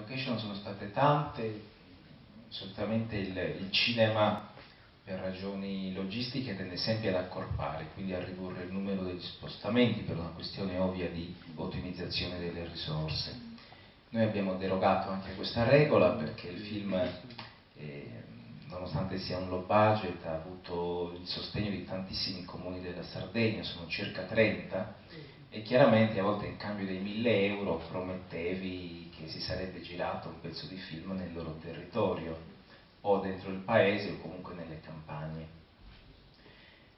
location sono state tante, solitamente il cinema per ragioni logistiche tende sempre ad accorpare, quindi a ridurre il numero degli spostamenti per una questione ovvia di ottimizzazione delle risorse. Noi abbiamo derogato anche a questa regola perché il film, nonostante sia un low budget, ha avuto il sostegno di tantissimi comuni della Sardegna, sono circa 30, e chiaramente a volte in cambio dei 1000 euro promettevi che si sarebbe girato un pezzo di film nel loro territorio, o dentro il paese o comunque nelle campagne.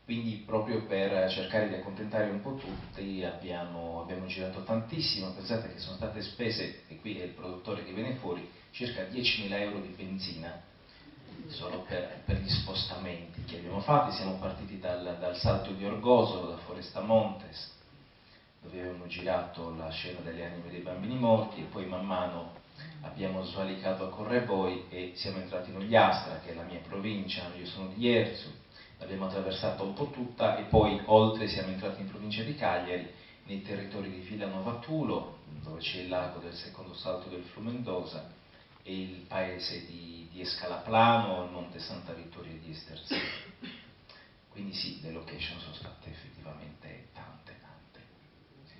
Quindi proprio per cercare di accontentare un po' tutti abbiamo girato tantissimo. Pensate che sono state spese, e qui è il produttore che viene fuori, circa 10.000 euro di benzina solo per gli spostamenti che abbiamo fatti. Siamo partiti dal Salto di Orgosolo, da Foresta Montes, dove avevamo girato la scena delle anime dei bambini morti, e poi man mano abbiamo svalicato a Correvoi e siamo entrati in Ogliastra, che è la mia provincia, io sono di Jersu, l'abbiamo attraversata un po' tutta, e poi oltre siamo entrati in provincia di Cagliari, nei territori di Villanova Tulo, dove c'è il lago del secondo salto del Flumendosa, e il paese di Escalaplano, il Monte Santa Vittoria di Esterzino. Quindi sì, le location sono state effettivamente tante. Sì.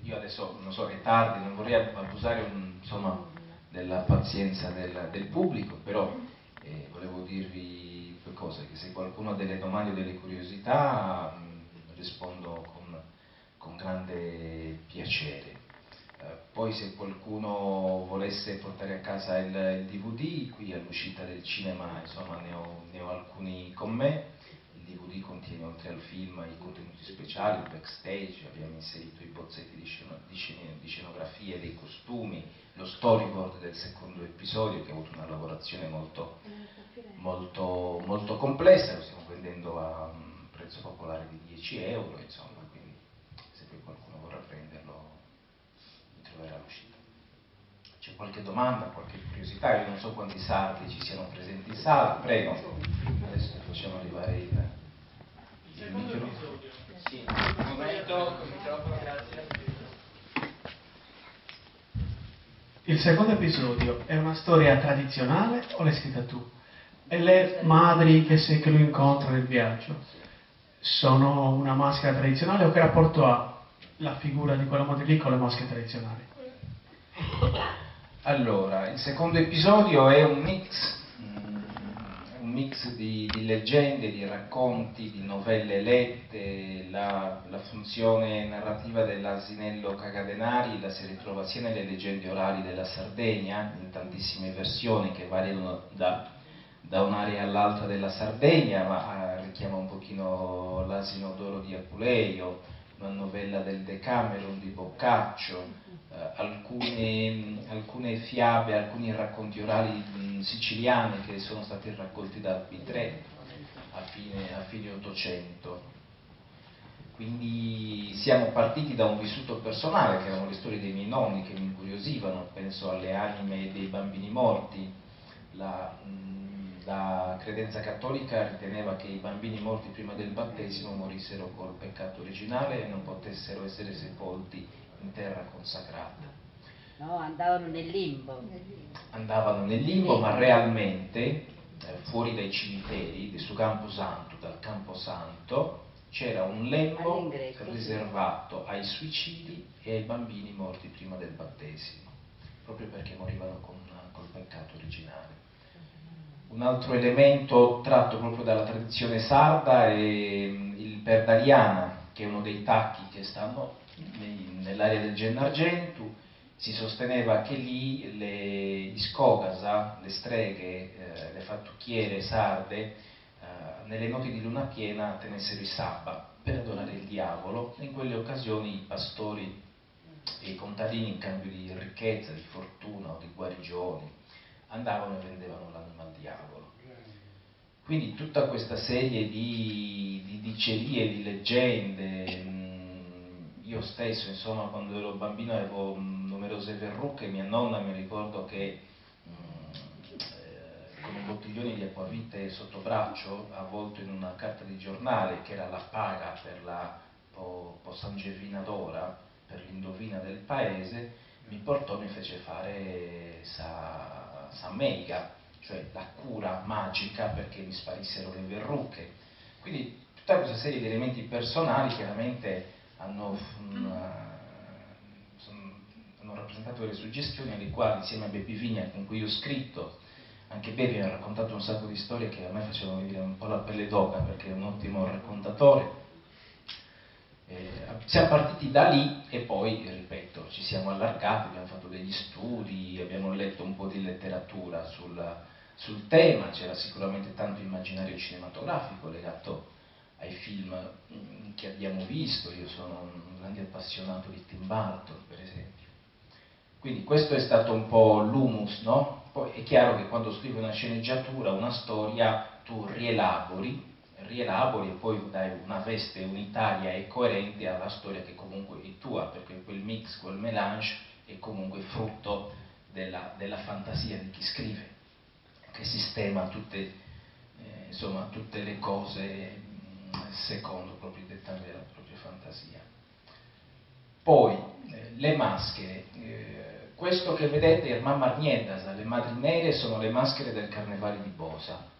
Io adesso, non so, è tardi, non vorrei abusare insomma, della pazienza del pubblico, però volevo dirvi due cose, che se qualcuno ha delle domande o delle curiosità rispondo con grande piacere. Poi se qualcuno volesse portare a casa il DVD, qui all'uscita del cinema insomma ne ho alcuni con me. Il DVD contiene, oltre al film, i contenuti speciali, il backstage, abbiamo inserito i bozzetti di scenografie, dei costumi, lo storyboard del secondo episodio, che ha avuto una lavorazione molto complessa. Lo stiamo vendendo a un prezzo popolare di 10 euro, insomma, quindi se poi qualcuno vorrà prenderlo mi troverà all'uscita. C'è qualche domanda, qualche curiosità? Io non so quanti sardi ci siano presenti in sala, prego. Adesso facciamo arrivare il microfono. Sì, un momento, il microfono, grazie. Il secondo episodio è una storia tradizionale o l'hai scritta tu? E le madri che lui incontra nel viaggio sono una maschera tradizionale, o che rapporto ha la figura di quella madre lì con le maschere tradizionali? Allora, il secondo episodio è un mix di leggende, di racconti, di novelle lette. La funzione narrativa dell'Asinello Cagadenari la si ritrova sia nelle leggende orali della Sardegna, in tantissime versioni che variano da un'area all'altra della Sardegna, ma richiama un pochino l'Asino d'Oro di Apuleio, una novella del Decameron di Boccaccio, alcune fiabe, alcuni racconti orali siciliani che sono stati raccolti da Pitrè a fine Ottocento. Quindi siamo partiti da un vissuto personale, che erano le storie dei miei nonni che mi incuriosivano. Penso alle anime dei bambini morti. La credenza cattolica riteneva che i bambini morti prima del battesimo morissero col peccato originale e non potessero essere sepolti in terra consacrata. No, andavano nel limbo. Andavano nel limbo, ma realmente fuori dai cimiteri, su Camposanto, dal Camposanto, c'era un lembo riservato ai suicidi e ai bambini morti prima del battesimo, proprio perché morivano col peccato originale. Un altro elemento tratto proprio dalla tradizione sarda è il Perdaliana, che è uno dei tacchi che stanno nell'area del Gennargentu. Si sosteneva che lì gli Scogasa, le streghe, le fattucchiere sarde, nelle notti di luna piena tenessero i sabba per adorare il diavolo, e in quelle occasioni i pastori e i contadini, in cambio di ricchezza, di fortuna o di guarigioni, andavano e vendevano l'anima al diavolo. Quindi tutta questa serie di dicerie, di leggende. Io stesso, insomma, quando ero bambino avevo numerose verruche. Mia nonna, mi ricordo che con un bottiglione di acquavite sotto braccio, avvolto in una carta di giornale, che era la paga per la Posangevina d'ora, per l'indovina del paese, mi fece fare Sameiga, cioè la cura magica perché mi sparissero le verruche. Quindi tutta questa serie di elementi personali chiaramente hanno rappresentato delle suggestioni alle quali, insieme a Bepi Vigna, con cui ho scritto, anche Bepi mi ha raccontato un sacco di storie che a me facevano venire un po' la pelle d'oca perché è un ottimo raccontatore. Siamo partiti da lì e poi, ripeto, ci siamo allargati, abbiamo fatto degli studi, abbiamo letto un po' di letteratura sul tema, c'era sicuramente tanto immaginario cinematografico legato ai film che abbiamo visto. Io sono un grande appassionato di Tim Burton, per esempio. Quindi questo è stato un po' l'humus, no? Poi è chiaro che quando scrivi una sceneggiatura, una storia, tu rielabori e poi dai una veste unitaria e coerente alla storia che comunque è tua, perché quel mix, quel melange è comunque frutto della fantasia di chi scrive, che sistema tutte le cose secondo proprio i dettagli della propria fantasia. Poi le maschere, questo che vedete è Mamma Arniedasa, le madri nere sono le maschere del Carnevale di Bosa,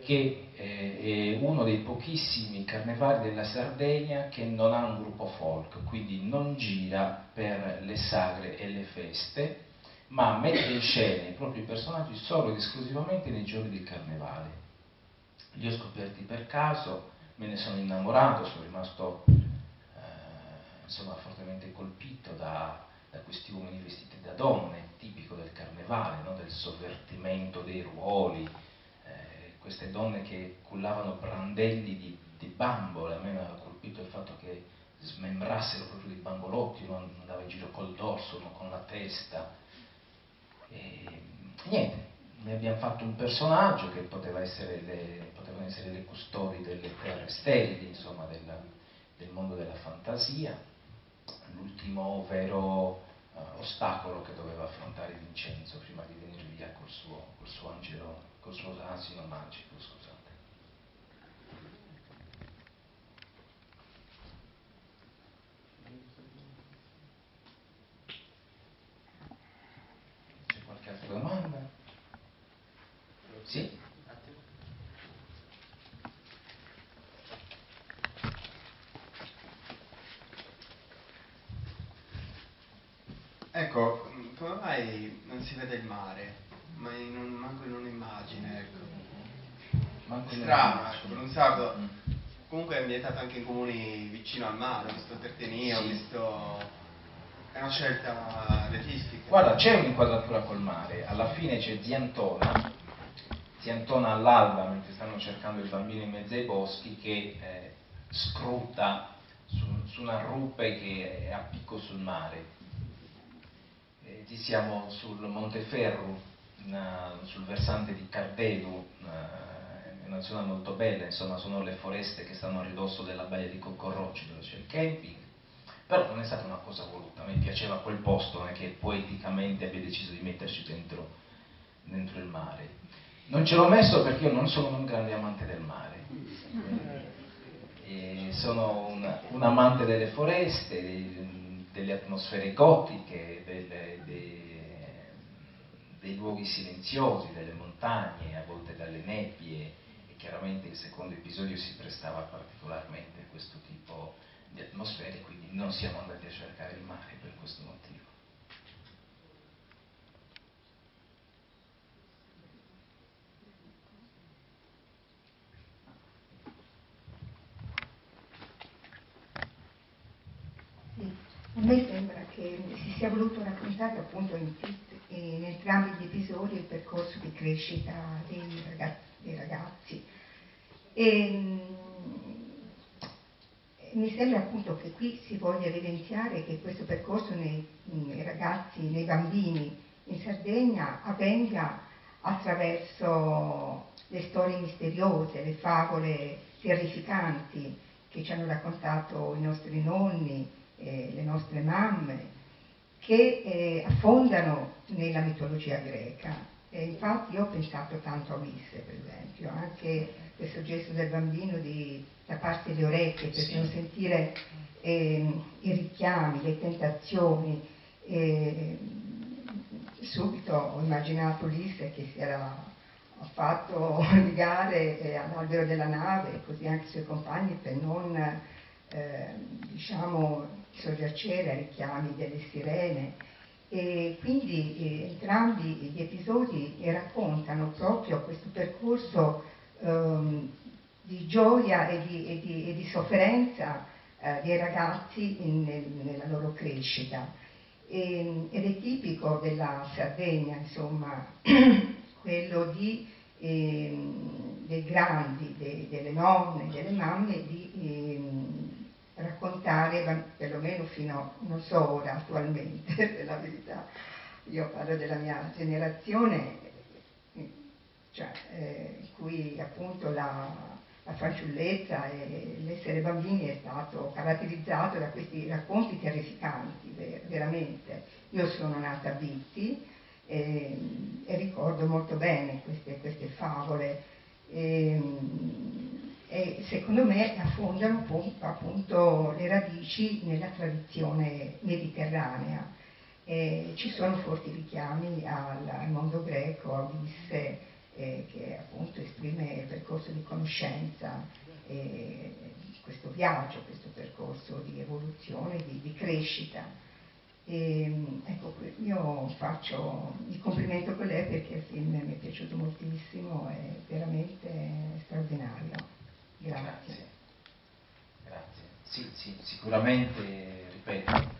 che è uno dei pochissimi carnevali della Sardegna che non ha un gruppo folk, quindi non gira per le sagre e le feste, ma mette in scena i propri personaggi solo ed esclusivamente nei giorni di carnevale. Li ho scoperti per caso, me ne sono innamorato, sono rimasto fortemente colpito da questi uomini vestiti da donne, tipico del carnevale, no? Del sovvertimento dei ruoli, queste donne che cullavano brandelli di bambole. A me mi aveva colpito il fatto che smembrassero proprio dei bambolotti, uno andava in giro col dorso, uno con la testa. E niente, ne abbiamo fatto un personaggio che potevano essere le custodi delle terre sterili, insomma, del mondo della fantasia, l'ultimo vero ostacolo che doveva affrontare Vincenzo prima di venire via col suo angelo, col suo asino magico, scusate. C'è qualche altra domanda? Sì? Ecco, come mai non si vede il mare? Manco in un'immagine, ecco. Strano, ecco, per un sardo. Comunque è ambientato anche in comuni vicino al mare, ho visto Tertenia, ho visto... È una scelta registica. Guarda, c'è un'inquadratura col mare, alla fine c'è Ziantona all'alba, mentre stanno cercando il bambino in mezzo ai boschi, che scruta su una rupe che è a picco sul mare. Siamo sul Monteferru, sul versante di Cardelu, è una zona molto bella, insomma sono le foreste che stanno a ridosso della baia di Coccorrocci dove c'è il camping, però non è stata una cosa voluta, a me piaceva quel posto, non è che poeticamente abbia deciso di metterci dentro il mare. Non ce l'ho messo perché io non sono un grande amante del mare, sono un amante delle foreste, delle atmosfere gotiche, dei luoghi silenziosi, delle montagne, a volte dalle nebbie, e chiaramente il secondo episodio si prestava particolarmente a questo tipo di atmosfere, quindi non siamo andati a cercare il mare per questo motivo. A me sembra che si sia voluto raccontare appunto in entrambi gli episodi il percorso di crescita dei ragazzi. Mi sembra appunto che qui si voglia evidenziare che questo percorso nei ragazzi, nei bambini in Sardegna avvenga attraverso le storie misteriose, le favole terrificanti che ci hanno raccontato i nostri nonni, le nostre mamme, che affondano nella mitologia greca. Infatti io ho pensato tanto a Ulisse, per esempio, anche questo gesto del bambino di tapparsi le orecchie per non sentire i richiami, le tentazioni, E subito ho immaginato Ulisse che si era fatto legare all'albero della nave, così anche i suoi compagni, per non diciamo soggiacere ai richiami delle sirene. E quindi entrambi gli episodi raccontano proprio questo percorso di gioia e di sofferenza dei ragazzi nella loro crescita. Ed è tipico della Sardegna, insomma, quello dei grandi, delle nonne, delle mamme, di raccontare, perlomeno fino a, non so ora attualmente, per la verità, io parlo della mia generazione, cioè, in cui appunto la fanciullezza e l'essere bambini è stato caratterizzato da questi racconti terrificanti, veramente. Io sono nata a Bitti e ricordo molto bene queste favole e secondo me affondano appunto le radici nella tradizione mediterranea. Ci sono forti richiami al mondo greco, a Ulisse, che appunto esprime il percorso di conoscenza, questo viaggio, questo percorso di evoluzione, di crescita. Ecco, io faccio il complimento con lei perché il film mi è piaciuto moltissimo, è veramente straordinario. Grazie. Grazie. Sì, sicuramente, ripeto,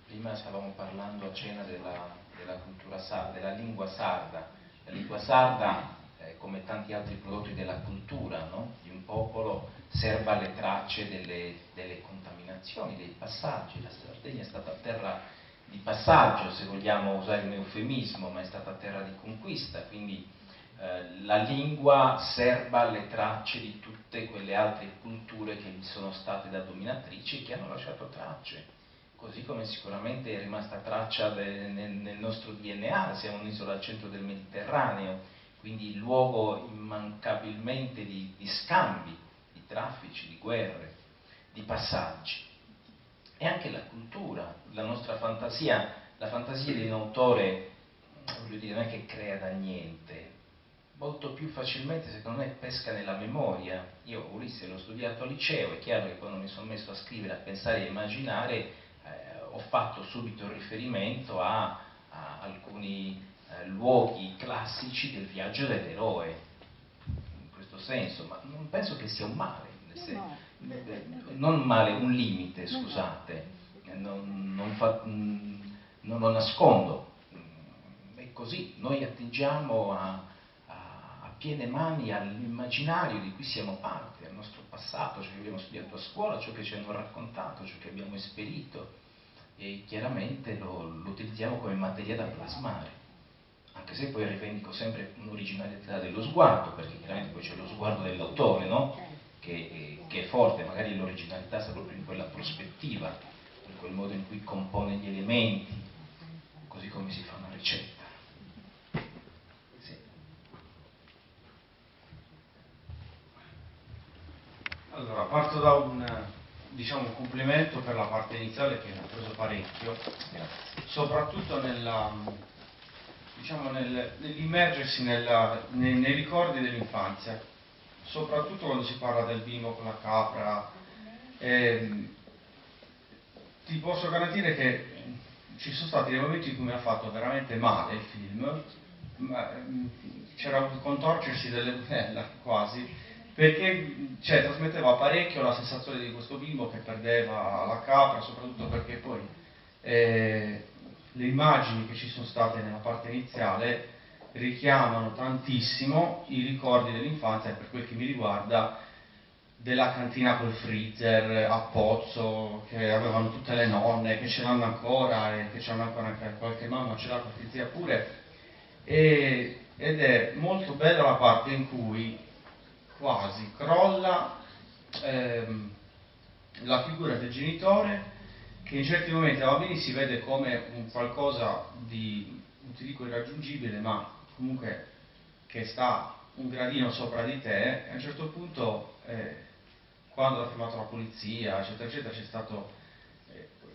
prima stavamo parlando a cena della cultura sarda, della lingua sarda. La lingua sarda, come tanti altri prodotti della cultura, no? Di un popolo, serba le tracce delle contaminazioni, dei passaggi. La Sardegna è stata terra di passaggio, se vogliamo usare un eufemismo, ma è stata terra di conquista, quindi la lingua serba le tracce di tutte quelle altre culture che vi sono state da dominatrici e che hanno lasciato tracce. Così come sicuramente è rimasta traccia nel nostro DNA, siamo un'isola al centro del Mediterraneo, quindi luogo immancabilmente di scambi, di traffici, di guerre, di passaggi. E anche la cultura, la nostra fantasia, la fantasia di un autore, voglio dire, non è che crea da niente, molto più facilmente secondo me pesca nella memoria. Io Ulisse l'ho studiato al liceo, è chiaro che quando mi sono messo a scrivere, a pensare e a immaginare, ho fatto subito riferimento a alcuni luoghi classici del viaggio dell'eroe, in questo senso, ma non penso che sia un male, non male, un limite, scusate, non lo nascondo, è così, noi attingiamo a piene mani all'immaginario di cui siamo parte, al nostro passato, ciò che abbiamo studiato a scuola, ciò che ci hanno raccontato, ciò che abbiamo esperito, e chiaramente lo utilizziamo come materia da plasmare, anche se poi rivendico sempre un'originalità dello sguardo, perché chiaramente poi c'è lo sguardo dell'autore, no? che è forte, magari l'originalità sta proprio in quella prospettiva, in quel modo in cui compone gli elementi, così come si fa una ricetta. Sì. Allora, parto da un complimento per la parte iniziale che mi ha preso parecchio, soprattutto nell'immergersi nei ricordi dell'infanzia, soprattutto quando si parla del bimbo con la capra. Ti posso garantire che ci sono stati dei momenti in cui mi ha fatto veramente male il film, c'era un contorcersi delle budella quasi, perché trasmetteva parecchio la sensazione di questo bimbo che perdeva la capra, soprattutto perché poi le immagini che ci sono state nella parte iniziale richiamano tantissimo i ricordi dell'infanzia, e per quel che mi riguarda della cantina col freezer a Pozzo, che avevano tutte le nonne, che ce l'hanno ancora e che ce l'hanno ancora anche qualche mamma, ce l'ha qualche zia pure, ed è molto bella la parte in cui quasi crolla la figura del genitore, che in certi momenti da bambini si vede come un qualcosa di, non ti dico irraggiungibile, ma comunque che sta un gradino sopra di te, e a un certo punto quando ha fermato la polizia, eccetera eccetera, c'è stato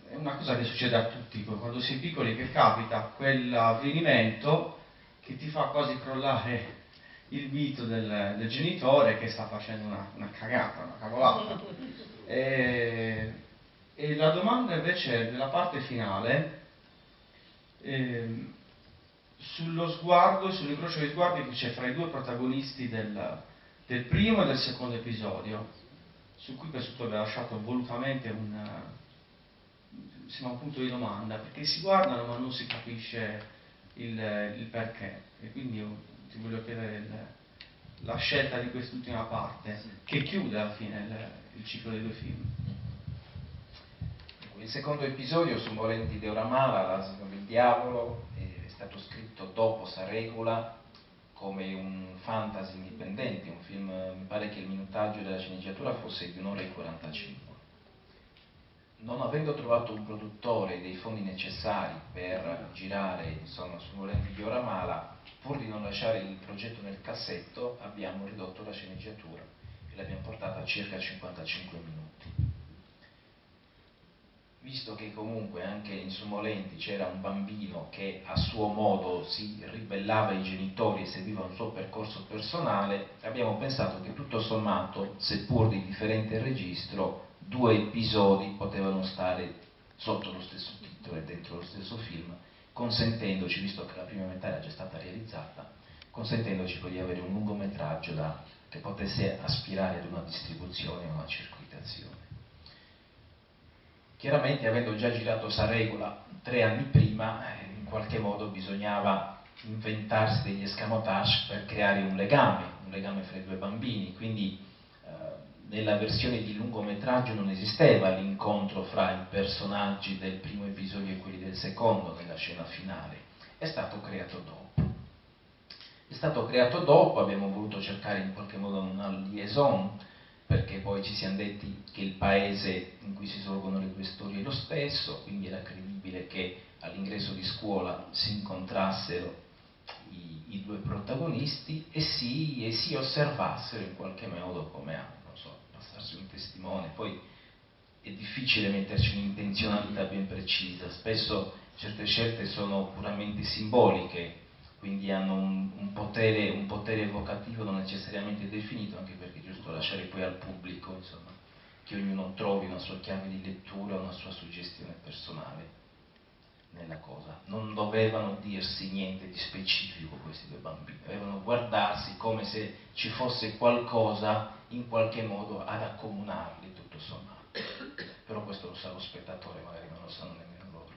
è una cosa che succede a tutti quando si è piccoli, che capita quell'avvenimento che ti fa quasi crollare il mito del genitore che sta facendo una cagata, una cavolata. E la domanda invece della parte finale, sullo sguardo e sull'incrocio di sguardi che c'è fra i due protagonisti del primo e del secondo episodio, su cui penso tu abbia lasciato volutamente un punto di domanda, perché si guardano ma non si capisce il perché, e quindi io ti voglio chiedere la scelta di quest'ultima parte che chiude alla fine il ciclo dei due film. Il secondo episodio, Su Morenti de Oramala, L'asino del diavolo, è stato scritto dopo Saregula come un fantasy indipendente, un film, mi pare che il minutaggio della sceneggiatura fosse di 1 ora e 45. Non avendo trovato un produttore e dei fondi necessari per girare, insomma, Su Morenti di Oramala, pur di non lasciare il progetto nel cassetto, abbiamo ridotto la sceneggiatura e l'abbiamo portata a circa 55 minuti. Visto che comunque anche in Sumolenti c'era un bambino che a suo modo si ribellava ai genitori e seguiva un suo percorso personale, abbiamo pensato che tutto sommato, seppur di differente registro, 2 episodi potevano stare sotto lo stesso titolo e dentro lo stesso film, consentendoci, visto che la prima metà era già stata realizzata, consentendoci poi di avere un lungometraggio che potesse aspirare ad una distribuzione e a una circuitazione. Chiaramente, avendo già girato Saregula 3 anni prima, in qualche modo bisognava inventarsi degli escamotage per creare un legame fra i 2 bambini, quindi nella versione di lungometraggio non esisteva l'incontro fra i personaggi del primo episodio e quelli del secondo nella scena finale, è stato creato dopo. Abbiamo voluto cercare in qualche modo una liaison, perché poi ci siamo detti che il paese in cui si svolgono le 2 storie è lo stesso, quindi era credibile che all'ingresso di scuola si incontrassero i 2 protagonisti e si osservassero in qualche modo come passarsi un testimone. Poi è difficile metterci un'intenzionalità ben precisa, spesso certe scelte sono puramente simboliche, quindi hanno un potere evocativo non necessariamente definito, anche perché è giusto lasciare poi al pubblico, insomma, che ognuno trovi una sua chiave di lettura, una sua suggestione personale nella cosa. Non dovevano dirsi niente di specifico questi 2 bambini, dovevano guardarsi come se ci fosse qualcosa in qualche modo ad accomunarli, tutto sommato. Però questo lo sa lo spettatore, magari non lo sanno nemmeno loro.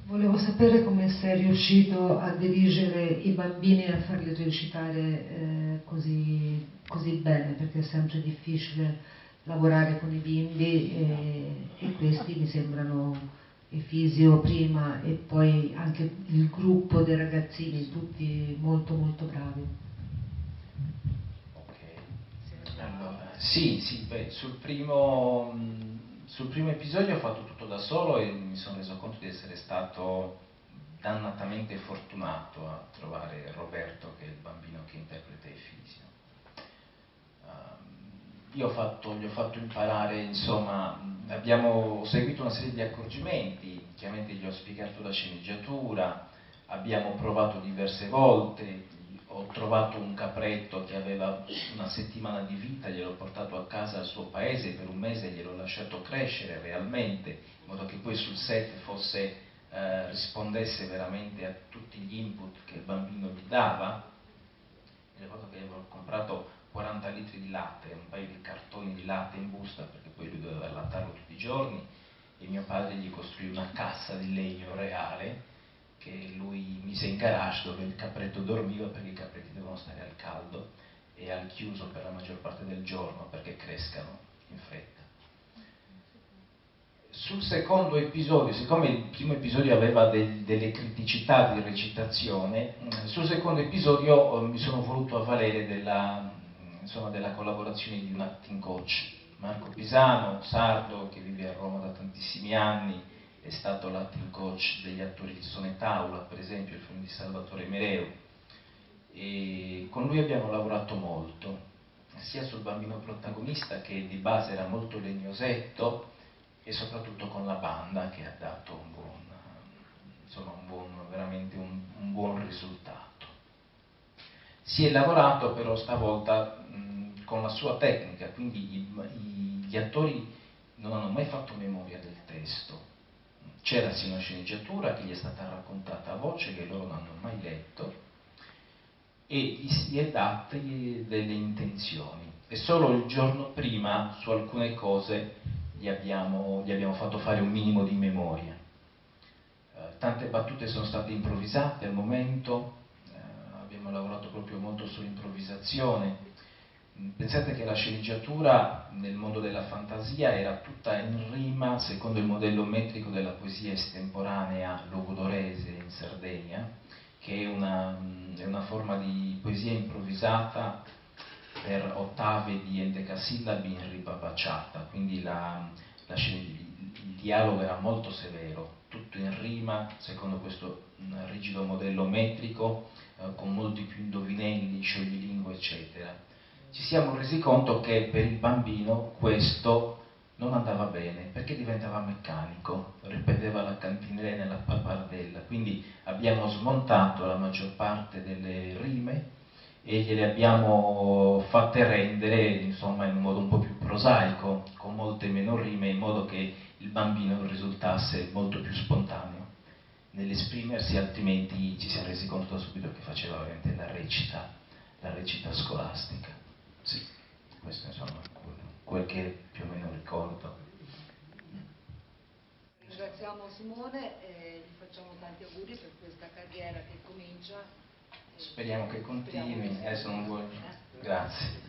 Volevo sapere come sei riuscito a dirigere i bambini e a farli recitare così bene, perché è sempre difficile lavorare con i bimbi e questi mi sembrano Efisio prima e poi anche il gruppo dei ragazzini, tutti molto molto bravi. Ok, allora, sì, sul primo episodio ho fatto tutto da solo e mi sono reso conto di essere stato dannatamente fortunato a trovare Roberto, che è il bambino che interpreta Efisio. Io gli ho fatto imparare, insomma, abbiamo seguito una serie di accorgimenti, chiaramente gli ho spiegato la sceneggiatura, abbiamo provato diverse volte, ho trovato un capretto che aveva 1 settimana di vita, gliel'ho portato a casa al suo paese, per 1 mese gliel'ho lasciato crescere realmente, in modo che poi sul set rispondesse veramente a tutti gli input che il bambino gli dava. Mi ricordo che avevo comprato 40 litri di latte, un paio di cartoni di latte in busta, perché poi lui doveva allattarlo tutti i giorni, e mio padre gli costruì una cassa di legno reale che lui mise in garage dove il capretto dormiva, perché i capretti devono stare al caldo e al chiuso per la maggior parte del giorno perché crescano in fretta. Sul secondo episodio, siccome il primo episodio aveva delle criticità di recitazione, sul secondo episodio mi sono voluto avvalere della collaborazione di un acting coach Marco Pisano, sardo, che vive a Roma da tantissimi anni, è stato l'acting coach degli attori di Sonetaula, per esempio il film di Salvatore Mereu, e con lui abbiamo lavorato molto, sia sul bambino protagonista, che di base era molto legnosetto, e soprattutto con la banda, che ha dato veramente un buon risultato. Si è lavorato però stavolta con la sua tecnica, quindi gli attori non hanno mai fatto memoria del testo. C'era sì una sceneggiatura che gli è stata raccontata a voce, che loro non hanno mai letto, e gli si è date delle intenzioni. E solo il giorno prima, su alcune cose, gli abbiamo fatto fare un minimo di memoria. Tante battute sono state improvvisate al momento, abbiamo lavorato proprio molto sull'improvvisazione. Pensate che la sceneggiatura nel mondo della fantasia era tutta in rima secondo il modello metrico della poesia estemporanea logudorese in Sardegna, che è una forma di poesia improvvisata per ottave di endecasillabi in ribabacciata, quindi il dialogo era molto severo, tutto in rima secondo questo rigido modello metrico, con molti più indovinelli, scioglilingue eccetera. Ci siamo resi conto che per il bambino questo non andava bene, perché diventava meccanico, ripeteva la cantinella e la pappardella, quindi abbiamo smontato la maggior parte delle rime e gliele abbiamo fatte rendere insomma in un modo un po' più prosaico, con molte meno rime, in modo che il bambino risultasse molto più spontaneo nell'esprimersi, altrimenti ci siamo resi conto da subito che faceva veramente la recita scolastica. Sì, questo insomma quel che più o meno ricordo. Ringraziamo Simone e gli facciamo tanti auguri per questa carriera che comincia. Speriamo che continui, adesso non vuoi. Grazie.